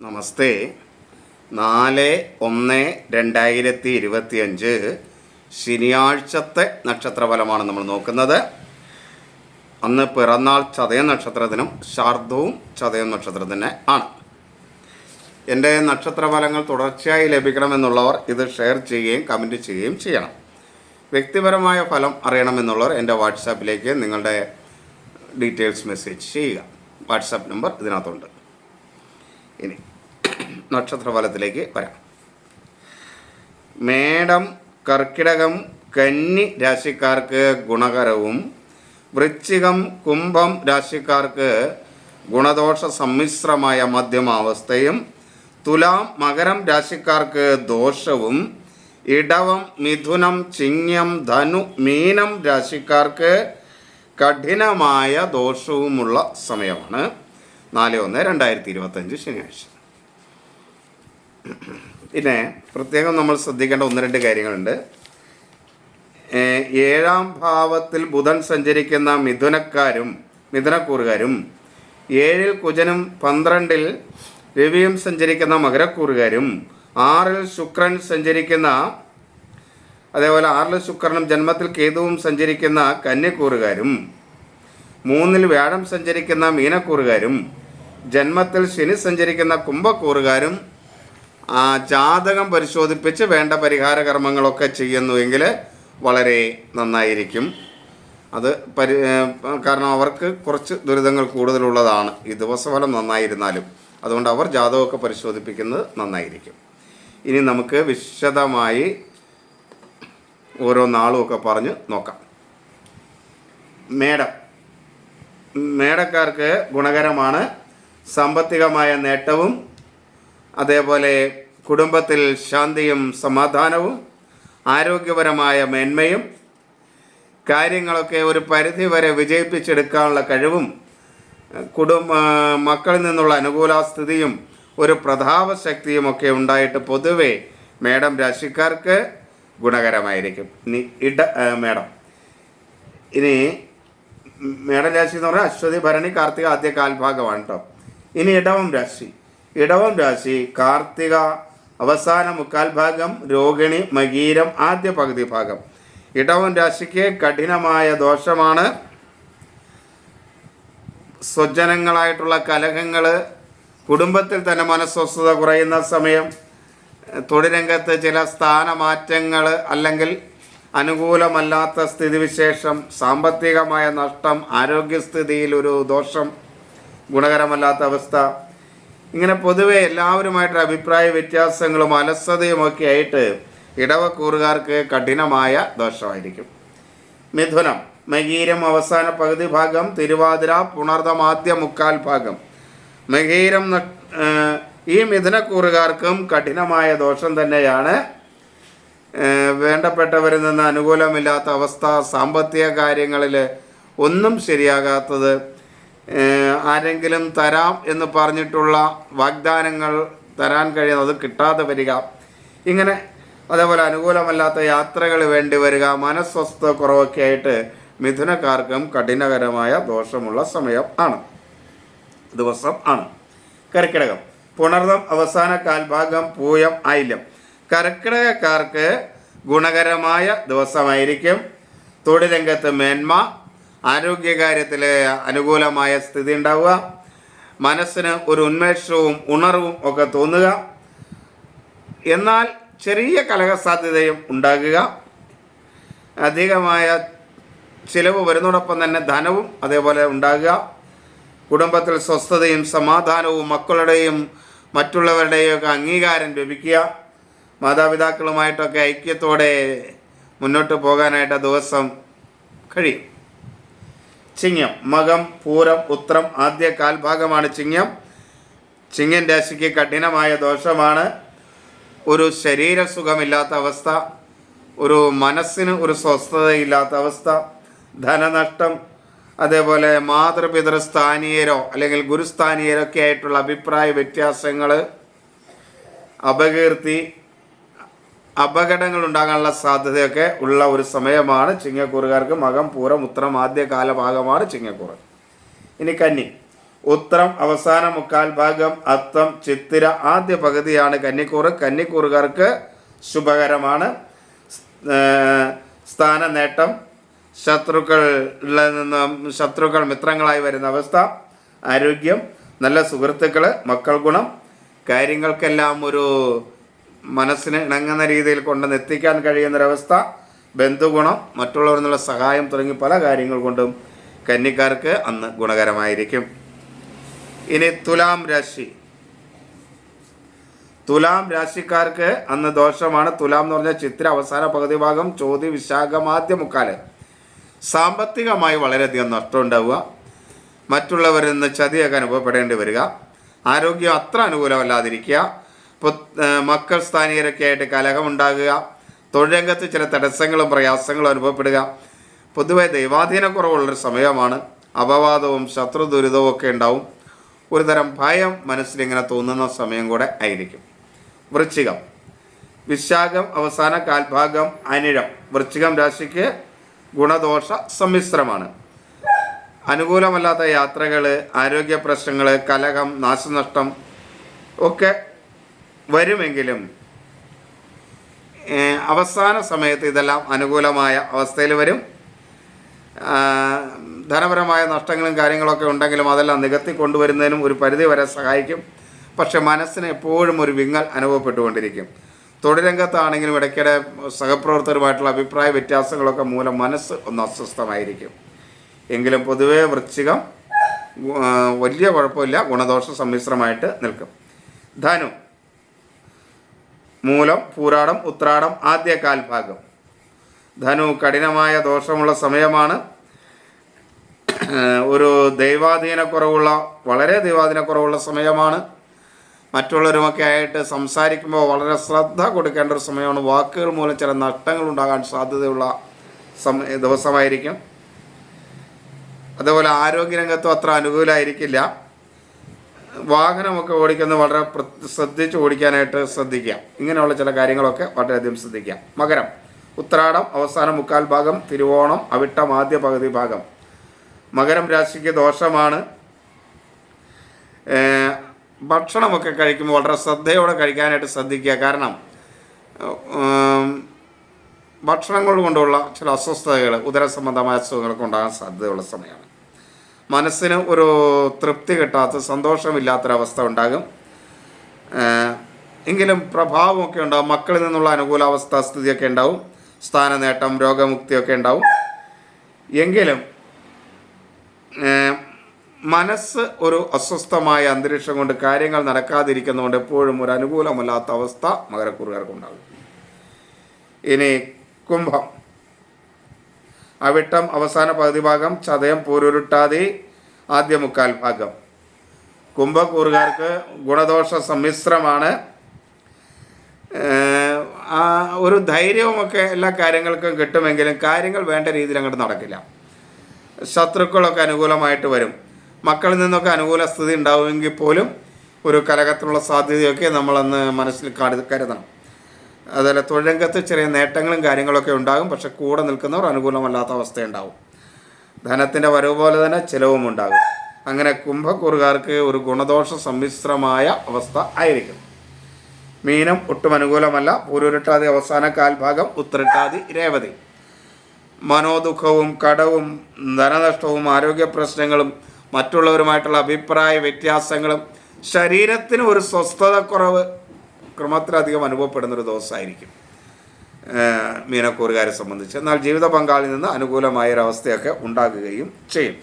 നമസ്തേ. 4/1/2025 ശനിയാഴ്ചത്തെ നക്ഷത്രഫലമാണ് നമ്മൾ നോക്കുന്നത്. അന്ന് പിറന്നാൾ ചതയം നക്ഷത്രത്തിനും ശാർദവും ചതയം നക്ഷത്രത്തിന് ആണ്. എൻ്റെ നക്ഷത്രഫലങ്ങൾ തുടർച്ചയായി ലഭിക്കണമെന്നുള്ളവർ ഇത് ഷെയർ ചെയ്യുകയും കമൻറ്റ് ചെയ്യുകയും ചെയ്യണം. വ്യക്തിപരമായ ഫലം അറിയണമെന്നുള്ളവർ എൻ്റെ വാട്സാപ്പിലേക്ക് നിങ്ങളുടെ ഡീറ്റെയിൽസ് മെസ്സേജ് ചെയ്യുക. വാട്സാപ്പ് നമ്പർ ഇതിനകത്തുണ്ട്. ഇനി നക്ഷത്രഫലത്തിലേക്ക് വരാം. മേടം, കർക്കിടകം, കന്നി രാശിക്കാർക്ക് ഗുണകരവും, വൃശ്ചികം, കുംഭം രാശിക്കാർക്ക് ഗുണദോഷ സമ്മിശ്രമായ മധ്യമാവസ്ഥയും, തുലാം, മകരം രാശിക്കാർക്ക് ദോഷവും, ഇടവം, മിഥുനം, ചിങ്ങം, ധനു, മീനം രാശിക്കാർക്ക് കഠിനമായ ദോഷവുമുള്ള സമയമാണ് 4/1/2025 ശനിയാഴ്ച. പിന്നെ പ്രത്യേകം നമ്മൾ ശ്രദ്ധിക്കേണ്ട 1-2 കാര്യങ്ങളുണ്ട്. 7ാം ഭാവത്തിൽ ബുധൻ സഞ്ചരിക്കുന്ന മിഥുനക്കൂറുകാരും 7-ൽ കുജനും 12-ൽ രവിയും സഞ്ചരിക്കുന്ന മകരക്കൂറുകാരും 6-ൽ ശുക്രൻ സഞ്ചരിക്കുന്ന, അതേപോലെ 6-ൽ ശുക്രനും ജന്മത്തിൽ കേതുവും സഞ്ചരിക്കുന്ന കന്യക്കൂറുകാരും 3-ൽ വ്യാഴം സഞ്ചരിക്കുന്ന മീനക്കൂറുകാരും ജന്മത്തിൽ ശനി സഞ്ചരിക്കുന്ന കുംഭക്കൂറുകാരും ജാതകം പരിശോധിപ്പിച്ച് വേണ്ട പരിഹാര കർമ്മങ്ങളൊക്കെ ചെയ്യുന്നുവെങ്കിൽ വളരെ നന്നായിരിക്കും. അത് കാരണം അവർക്ക് കുറച്ച് ദുരിതങ്ങൾ കൂടുതലുള്ളതാണ് ഈ ദിവസഫലം നന്നായിരുന്നാലും. അതുകൊണ്ട് അവർ ജാതകമൊക്കെ പരിശോധിപ്പിക്കുന്നത് നന്നായിരിക്കും. ഇനി നമുക്ക് വിശദമായി ഓരോ നാളുമൊക്കെ പറഞ്ഞ് നോക്കാം. മേടക്കാർക്ക് ഗുണകരമാണ്. സാമ്പത്തികമായ നേട്ടവും, അതേപോലെ കുടുംബത്തിൽ ശാന്തിയും സമാധാനവും, ആരോഗ്യപരമായ മേന്മയും, കാര്യങ്ങളൊക്കെ ഒരു പരിധി വരെ വിജയിപ്പിച്ചെടുക്കാനുള്ള കഴിവും, മക്കളിൽ നിന്നുള്ള അനുകൂലാസ്ഥിതിയും ഒരു പ്രതാപശക്തിയുമൊക്കെ ഉണ്ടായിട്ട് പൊതുവെ മേടം രാശിക്കാർക്ക് ഗുണകരമായിരിക്കും. മേടം രാശി എന്ന് പറഞ്ഞാൽ അശ്വതി, ഭരണി, കാർത്തിക ആദ്യ കാൽഭാഗമാണ് കേട്ടോ. ഇനി ഇടവം രാശി കാർത്തിക അവസാന മുക്കാൽ ഭാഗം, രോഹിണി, മകീരം ആദ്യ പകുതി ഭാഗം. ഇടവം രാശിക്ക് കഠിനമായ ദോഷമാണ്. സ്വജനങ്ങളായിട്ടുള്ള കലഹങ്ങൾ, കുടുംബത്തിൽ തന്നെ മനസ്വസ്ഥത കുറയുന്ന സമയം, തൊഴിൽരംഗത്ത് ചില സ്ഥാനമാറ്റങ്ങൾ അല്ലെങ്കിൽ അനുകൂലമല്ലാത്ത സ്ഥിതിവിശേഷം, സാമ്പത്തികമായ നഷ്ടം, ആരോഗ്യസ്ഥിതിയിൽ ഒരു ദോഷം, ഗുണകരമല്ലാത്ത അവസ്ഥ, ഇങ്ങനെ പൊതുവെ എല്ലാവരുമായിട്ടുള്ള അഭിപ്രായ വ്യത്യാസങ്ങളും അലസതയുമൊക്കെ ആയിട്ട് ഇടവക്കൂറുകാർക്ക് കഠിനമായ ദോഷമായിരിക്കും. മിഥുനം, മകീരം അവസാന പകുതി ഭാഗം, തിരുവാതിര, പുണർദം ആദ്യ മുക്കാൽ ഭാഗം. മകീരം ഈ മിഥുനക്കൂറുകാർക്കും കഠിനമായ ദോഷം തന്നെയാണ്. വേണ്ടപ്പെട്ടവരിൽ നിന്ന് അനുകൂലമില്ലാത്ത അവസ്ഥ, സാമ്പത്തിക കാര്യങ്ങളിൽ ഒന്നും ശരിയാകാത്തത്, ആരെങ്കിലും തരാം എന്ന് പറഞ്ഞിട്ടുള്ള വാഗ്ദാനങ്ങൾ തരാൻ കഴിയുന്നത് കിട്ടാതെ വരിക, ഇങ്ങനെ അതേപോലെ അനുകൂലമല്ലാത്ത യാത്രകൾ വേണ്ടി വരിക, മനസ്വസ്ഥ കുറവൊക്കെ ആയിട്ട് മിഥുനക്കാർക്കും കഠിനകരമായ ദോഷമുള്ള ദിവസം ആണ്. കർക്കിടകം, പുണർദം അവസാന കാൽഭാഗം, പൂയം, ആയില്യം. കർക്കിടകക്കാർക്ക് ഗുണകരമായ ദിവസമായിരിക്കും. തൊഴിൽരംഗത്ത് മേന്മ, ആരോഗ്യകാര്യത്തിൽ അനുകൂലമായ സ്ഥിതി ഉണ്ടാവുക, മനസ്സിന് ഒരു ഉന്മേഷവും ഉണർവും ഒക്കെ തോന്നുക, എന്നാൽ ചെറിയ കലഹസാധ്യതയും ഉണ്ടാകുക, അധികമായ ചിലവ് വരുന്നതോടൊപ്പം തന്നെ ധനവും അതേപോലെ ഉണ്ടാകുക, കുടുംബത്തിൽ സ്വസ്ഥതയും സമാധാനവും മക്കളുടെയും മറ്റുള്ളവരുടെയും ഒക്കെ അംഗീകാരം ലഭിക്കുക, മാതാപിതാക്കളുമായിട്ടൊക്കെ ഐക്യത്തോടെ മുന്നോട്ട് പോകാനായിട്ട് ദിവസം കഴിയും. ചിങ്ങം, മകം, പൂരം, ഉത്രം ആദ്യ കാൽഭാഗമാണ് ചിങ്ങം രാശിക്ക് കഠിനമായ ദോഷമാണ്. ഒരു ശരീരസുഖമില്ലാത്ത അവസ്ഥ, ഒരു മനസ്സിന് ഒരു സ്വസ്ഥതയില്ലാത്ത അവസ്ഥ, ധനനഷ്ടം, അതേപോലെ മാതൃപിതൃസ്ഥാനീയരോ അല്ലെങ്കിൽ ഗുരുസ്ഥാനീയരോ ഒക്കെ ആയിട്ടുള്ള അഭിപ്രായ വ്യത്യാസങ്ങൾ, അപകീർത്തി, അപകടങ്ങൾ ഉണ്ടാകാനുള്ള സാധ്യതയൊക്കെ ഉള്ള ഒരു സമയമാണ് ചിങ്ങക്കൂറുകാർക്ക്. മകം, പൂരം, ഉത്രം ആദ്യ കാലഭാഗമാണ് ചിങ്ങക്കൂറ്. ഇനി കന്നി, ഉത്രം അവസാന മുക്കാൽ ഭാഗം, അത്തം ചിത്തിര ആദ്യ പകുതിയാണ് കന്നിക്കൂറ്. കന്നിക്കൂറുകാർക്ക് ശുഭകരമാണ്. സ്ഥാന നേട്ടം, ശത്രുക്കൾ മിത്രങ്ങളായി വരുന്ന അവസ്ഥ, ആരോഗ്യം, നല്ല സുഹൃത്തുക്കൾ, മക്കൾ ഗുണം, കാര്യങ്ങൾക്കെല്ലാം ഒരു മനസ്സിന് ഇണങ്ങുന്ന രീതിയിൽ കൊണ്ടുവന്ന് എത്തിക്കാൻ കഴിയുന്നൊരവസ്ഥ, ബന്ധുഗുണം, മറ്റുള്ളവരിൽ നിന്നുള്ള സഹായം തുടങ്ങി പല കാര്യങ്ങൾ കൊണ്ടും കന്നിക്കാർക്ക് അന്ന് ഗുണകരമായിരിക്കും. ഇനി തുലാം രാശി. തുലാം രാശിക്കാർക്ക് അന്ന് ദോഷമാണ്. തുലാം എന്ന് പറഞ്ഞാൽ ചിത്ര അവസാന പകുതി ഭാഗം, ചോതി വിശാഖം ആദ്യ മുക്കാല്. സാമ്പത്തികമായി വളരെയധികം നഷ്ടമുണ്ടാവുക, മറ്റുള്ളവരിൽ നിന്ന് ചതിയൊക്കെ അനുഭവപ്പെടേണ്ടി വരിക, ആരോഗ്യം അത്ര അനുകൂലമല്ലാതിരിക്കുക, മക്കൾ സ്ഥാനീയരൊക്കെ ആയിട്ട് കലഹമുണ്ടാകുക, തൊഴിൽ രംഗത്ത് ചില തടസ്സങ്ങളും പ്രയാസങ്ങളും അനുഭവപ്പെടുക. പൊതുവെ ദൈവാധീനക്കുറവുള്ളൊരു സമയമാണ്. അപവാദവും ശത്രു ദുരിതവും ഒക്കെ ഉണ്ടാവും. ഒരു തരം ഭയം മനസ്സിലിങ്ങനെ തോന്നുന്ന സമയം കൂടെ ആയിരിക്കും. വൃശ്ചികം. വിശാഖം അവസാന കാൽഭാഗം, അനിഴം. വൃശ്ചികം രാശിക്ക് ഗുണദോഷ സമ്മിശ്രമാണ്. അനുകൂലമല്ലാത്ത യാത്രകൾ, ആരോഗ്യ പ്രശ്നങ്ങൾ, കലഹം, നാശനഷ്ടം ഒക്കെ വരുമെങ്കിലും അവസാന സമയത്ത് ഇതെല്ലാം അനുകൂലമായ അവസ്ഥയിൽ വരും. ധനപരമായ നഷ്ടങ്ങളും കാര്യങ്ങളൊക്കെ ഉണ്ടെങ്കിലും അതെല്ലാം നികത്തി കൊണ്ടുവരുന്നതിനും ഒരു പരിധി വരെ സഹായിക്കും. പക്ഷെ മനസ്സിന് എപ്പോഴും ഒരു വിങ്ങൽ അനുഭവപ്പെട്ടുകൊണ്ടിരിക്കും. തൊഴിൽ രംഗത്താണെങ്കിലും ഇടയ്ക്കിടെ സഹപ്രവർത്തകരുമായിട്ടുള്ള അഭിപ്രായ വ്യത്യാസങ്ങളൊക്കെ മൂലം മനസ്സ് ഒന്ന് അസ്വസ്ഥമായിരിക്കും. എങ്കിലും പൊതുവേ വൃശ്ചികം വലിയ കുഴപ്പമില്ല, ഗുണദോഷ സമ്മിശ്രമായിട്ട് നിൽക്കും. ധനു. മൂലം, പൂരാടം, ഉത്രാടം ആദ്യ കാൽഭാഗം. ധനു കഠിനമായ ദോഷമുള്ള സമയമാണ്. ഒരു വളരെ ദൈവാധീനക്കുറവുള്ള സമയമാണ്. മറ്റുള്ളവരുമൊക്കെ ആയിട്ട് സംസാരിക്കുമ്പോൾ വളരെ ശ്രദ്ധ കൊടുക്കേണ്ട ഒരു സമയമാണ്. വാക്കുകൾ മൂലം ചില നഷ്ടങ്ങൾ ഉണ്ടാകാൻ സാധ്യതയുള്ള ദിവസമായിരിക്കും. അതുപോലെ ആരോഗ്യരംഗത്തും അത്ര അനുകൂലമായിരിക്കില്ല. വാഹനമൊക്കെ ഓടിക്കുന്നത് വളരെ ശ്രദ്ധിച്ച് ഓടിക്കാനായിട്ട് ശ്രദ്ധിക്കുക. ഇങ്ങനെയുള്ള ചില കാര്യങ്ങളൊക്കെ വളരെയധികം ശ്രദ്ധിക്കുക. മകരം. ഉത്രാടം അവസാന മുക്കാൽ ഭാഗം, തിരുവോണം അവിട്ടം ആദ്യ പകുതി ഭാഗം. മകരം രാശിക്ക് ദോഷമാണ്. ഭക്ഷണമൊക്കെ കഴിക്കുമ്പോൾ വളരെ ശ്രദ്ധയോടെ കഴിക്കാനായിട്ട് ശ്രദ്ധിക്കുക. കാരണം ഭക്ഷണങ്ങൾ കൊണ്ടുള്ള ചില അസ്വസ്ഥതകൾ, ഉദരസംബന്ധമായ അസുഖങ്ങളൊക്കെ ഉണ്ടാകാൻ സാധ്യതയുള്ള സമയമാണ്. മനസ്സിന് ഒരു തൃപ്തി കിട്ടാത്ത, സന്തോഷമില്ലാത്തൊരവസ്ഥ ഉണ്ടാകും. എങ്കിലും പ്രഭാവമൊക്കെ ഉണ്ടാകും. മക്കളിൽ നിന്നുള്ള അനുകൂലാവസ്ഥ സ്ഥിതിയൊക്കെ ഉണ്ടാവും. സ്ഥാനനേട്ടം, രോഗമുക്തിയൊക്കെ ഉണ്ടാവും. എങ്കിലും മനസ്സ് ഒരു അസ്വസ്ഥമായ അന്തരീക്ഷം കൊണ്ട് കാര്യങ്ങൾ നടക്കാതിരിക്കുന്നതുകൊണ്ട് എപ്പോഴും ഒരു അനുകൂലമല്ലാത്ത അവസ്ഥ മകരക്കൂറുകാർക്കുണ്ടാകും. ഇനി കുംഭം. അവിട്ടം അവസാന പകുതി ഭാഗം, ചതയം പൂരുരുട്ടാതി ആദ്യ മുക്കാൽ ഭാഗം. കുംഭക്കൂറുകാർക്ക് ഗുണദോഷ സമ്മിശ്രമാണ്. ഒരു ധൈര്യവുമൊക്കെ എല്ലാ കാര്യങ്ങൾക്കും കിട്ടുമെങ്കിലും കാര്യങ്ങൾ വേണ്ട രീതിയിൽ അങ്ങോട്ട് നടക്കില്ല. ശത്രുക്കളൊക്കെ അനുകൂലമായിട്ട് വരും. മക്കളിൽ നിന്നൊക്കെ അനുകൂല സ്ഥിതി ഉണ്ടാവുമെങ്കിൽ പോലും ഒരു കലഹത്തിനുള്ള സാധ്യതയൊക്കെ നമ്മളന്ന് മനസ്സിൽ കരുതണം. അതുപോലെ തൊഴിൽ രംഗത്ത് ചെറിയ നേട്ടങ്ങളും കാര്യങ്ങളൊക്കെ ഉണ്ടാകും. പക്ഷെ കൂടെ നിൽക്കുന്നവർ അനുകൂലമല്ലാത്ത അവസ്ഥയുണ്ടാവും. ധനത്തിൻ്റെ വരവ് പോലെ തന്നെ ചിലവും ഉണ്ടാകും. അങ്ങനെ കുംഭക്കൂറുകാർക്ക് ഒരു ഗുണദോഷ സമ്മിശ്രമായ അവസ്ഥ ആയിരിക്കും. മീനം ഒട്ടും അനുകൂലമല്ല. പൂരുരുട്ടാതി അവസാന കാൽഭാഗം, ഉത്രട്ടാതി രേവതി. മനോദുഃഖവും കടവും ധനനഷ്ടവും ആരോഗ്യ പ്രശ്നങ്ങളും മറ്റുള്ളവരുമായിട്ടുള്ള അഭിപ്രായ വ്യത്യാസങ്ങളും ശരീരത്തിന് ഒരു സ്വസ്ഥതക്കുറവ് ക്രമത്തിലധികം അനുഭവപ്പെടുന്നൊരു ദിവസമായിരിക്കും മീനക്കൂറുകാരെ സംബന്ധിച്ച്. എന്നാൽ ജീവിത പങ്കാളിൽ നിന്ന് അനുകൂലമായൊരവസ്ഥയൊക്കെ ഉണ്ടാകുകയും ചെയ്യും.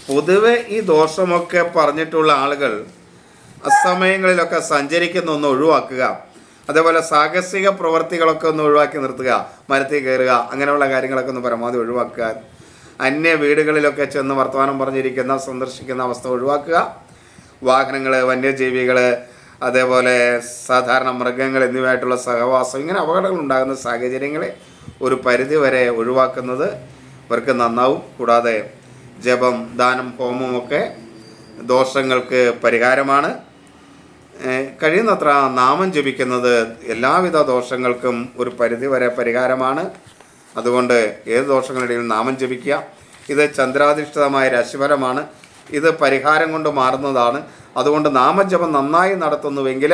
പൊതുവെ ഈ ദോഷമൊക്കെ പറഞ്ഞിട്ടുള്ള ആളുകൾ അസമയങ്ങളിലൊക്കെ സഞ്ചരിക്കുന്ന ഒന്ന് ഒഴിവാക്കുക. അതേപോലെ സാഹസിക പ്രവർത്തികളൊക്കെ ഒന്ന് ഒഴിവാക്കി നിർത്തുക. മരത്തിൽ കയറുക, അങ്ങനെയുള്ള കാര്യങ്ങളൊക്കെ ഒന്ന് പരമാവധി ഒഴിവാക്കുക. അന്യ വീടുകളിലൊക്കെ ചെന്ന് വർത്തമാനം പറഞ്ഞിരിക്കുന്ന സന്ദർശിക്കുന്ന അവസ്ഥ ഒഴിവാക്കുക. വാഹനങ്ങൾ, വന്യജീവികൾ, അതേപോലെ സാധാരണ മൃഗങ്ങൾ എന്നിവയായിട്ടുള്ള സഹവാസം, ഇങ്ങനെ അപകടങ്ങൾ ഉണ്ടാകുന്ന സാഹചര്യങ്ങളെ ഒരു പരിധി വരെ ഒഴിവാക്കുന്നത് ഇവർക്ക് നന്നാവും. കൂടാതെ ജപം, ദാനം, ഹോമമൊക്കെ ദോഷങ്ങൾക്ക് പരിഹാരമാണ്. കഴിയുന്നത്ര നാമം ജപിക്കുന്നത് എല്ലാവിധ ദോഷങ്ങൾക്കും ഒരു പരിധി വരെ പരിഹാരമാണ്. അതുകൊണ്ട് ഏത് ദോഷങ്ങളുടെയും നാമം ജപിക്കുക. ഇത് ചന്ദ്രാധിഷ്ഠിതമായ രാശിഫലമാണ്. ഇത് പരിഹാരം കൊണ്ട് മാറുന്നതാണ്. അതുകൊണ്ട് നാമജപം നന്നായി നടത്തുന്നുവെങ്കിൽ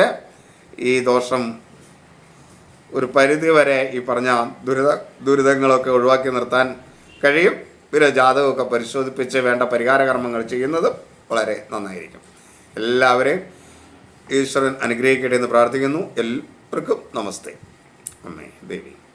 ഈ ദോഷം ഒരു പരിധി വരെ ഈ പറഞ്ഞ ദുരിതങ്ങളൊക്കെ ഒഴിവാക്കി നിർത്താൻ കഴിയും. പിന്നെ ജാതകമൊക്കെ പരിശോധിപ്പിച്ച് വേണ്ട പരിഹാര കർമ്മങ്ങൾ ചെയ്യുന്നത് വളരെ നന്നായിരിക്കും. എല്ലാവരെയും ഈശ്വരൻ അനുഗ്രഹിക്കട്ടെ എന്ന് പ്രാർത്ഥിക്കുന്നു. എല്ലാവർക്കും നമസ്തേ. അമ്മേ ദേവി.